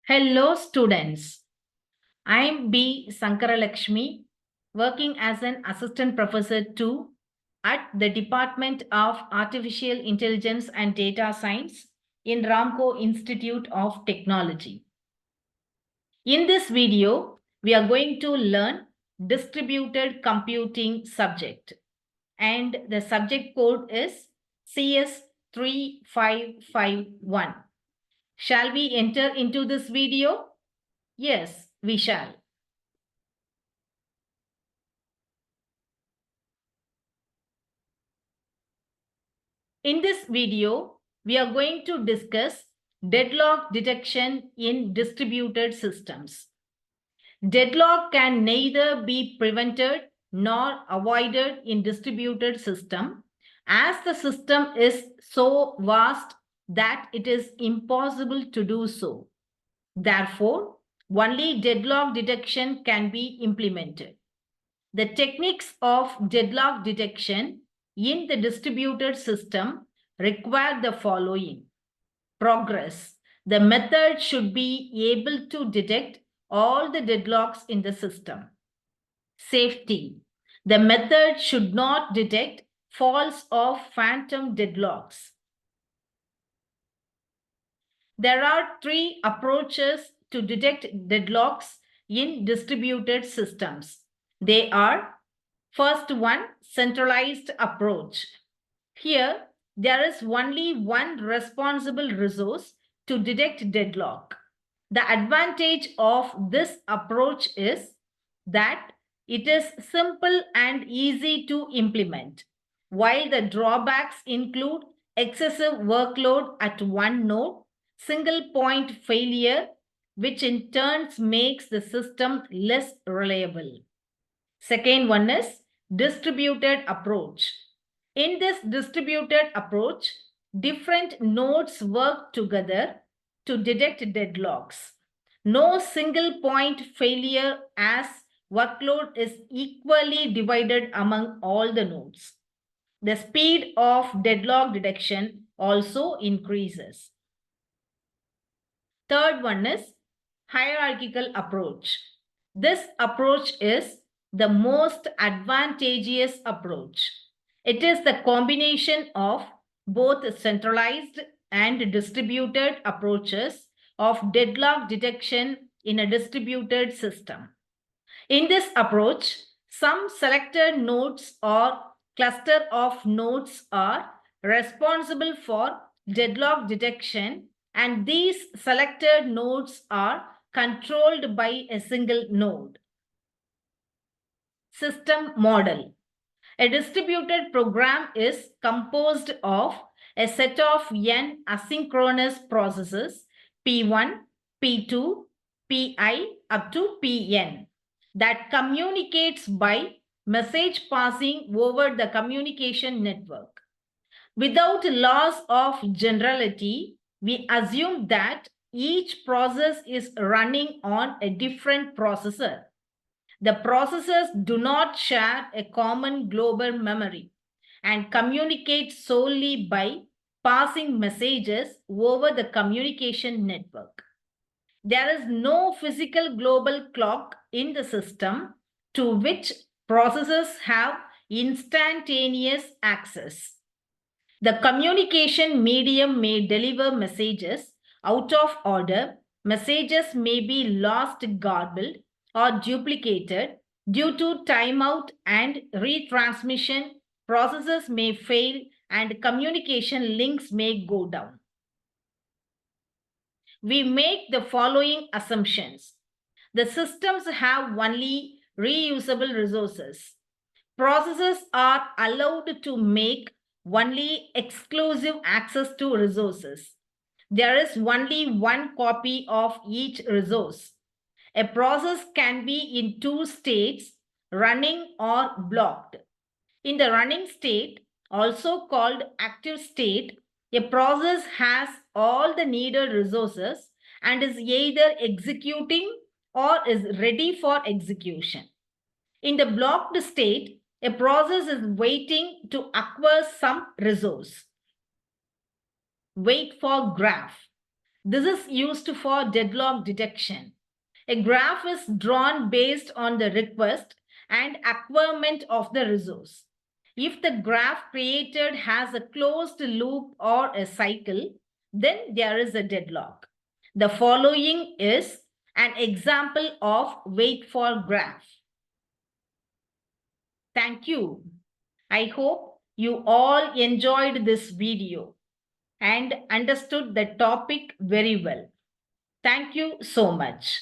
Hello, students. I am B. Sankaralakshmi, working as an assistant professor 2 at the Department of Artificial Intelligence and Data Science in Ramco Institute of Technology. In this video, we are going to learn distributed computing subject, and the subject code is CS3551. Shall we enter into this video? Yes, we shall. In this video, we are going to discuss deadlock detection in distributed systems. Deadlock can neither be prevented nor avoided in distributed system, as the system is so vast that it is impossible to do so. Therefore, only deadlock detection can be implemented. The techniques of deadlock detection in the distributed system require the following. Progress. The method should be able to detect all the deadlocks in the system. Safety. The method should not detect false or phantom deadlocks. There are three approaches to detect deadlocks in distributed systems. They are: first one, centralized approach. Here, there is only one responsible resource to detect deadlock. The advantage of this approach is that it is simple and easy to implement, while the drawbacks include excessive workload at one node, single point failure, which in turn makes the system less reliable. Second one is distributed approach. In this distributed approach, different nodes work together to detect deadlocks. No single point failure, as workload is equally divided among all the nodes. The speed of deadlock detection also increases. Third one is hierarchical approach. This approach is the most advantageous approach. It is the combination of both centralized and distributed approaches of deadlock detection in a distributed system. In this approach, some selected nodes or cluster of nodes are responsible for deadlock detection, and these selected nodes are controlled by a single node. System model. A distributed program is composed of a set of n asynchronous processes P1, P2, Pi up to Pn that communicates by message passing over the communication network. Without loss of generality, we assume that each process is running on a different processor. The processors do not share a common global memory and communicate solely by passing messages over the communication network. There is no physical global clock in the system to which processors have instantaneous access. The communication medium may deliver messages out of order. Messages may be lost, garbled, or duplicated due to timeout and retransmission. Processes may fail and communication links may go down. We make the following assumptions. The systems have only reusable resources. Processes are allowed to make only exclusive access to resources. There is only one copy of each resource. A process can be in two states, running or blocked. In the running state, also called active state, a process has all the needed resources and is either executing or is ready for execution. In the blocked state, a process is waiting to acquire some resource. Wait for graph. This is used for deadlock detection. A graph is drawn based on the request and acquirement of the resource. If the graph created has a closed loop or a cycle, then there is a deadlock. The following is an example of wait for graph. Thank you. I hope you all enjoyed this video and understood the topic very well. Thank you so much.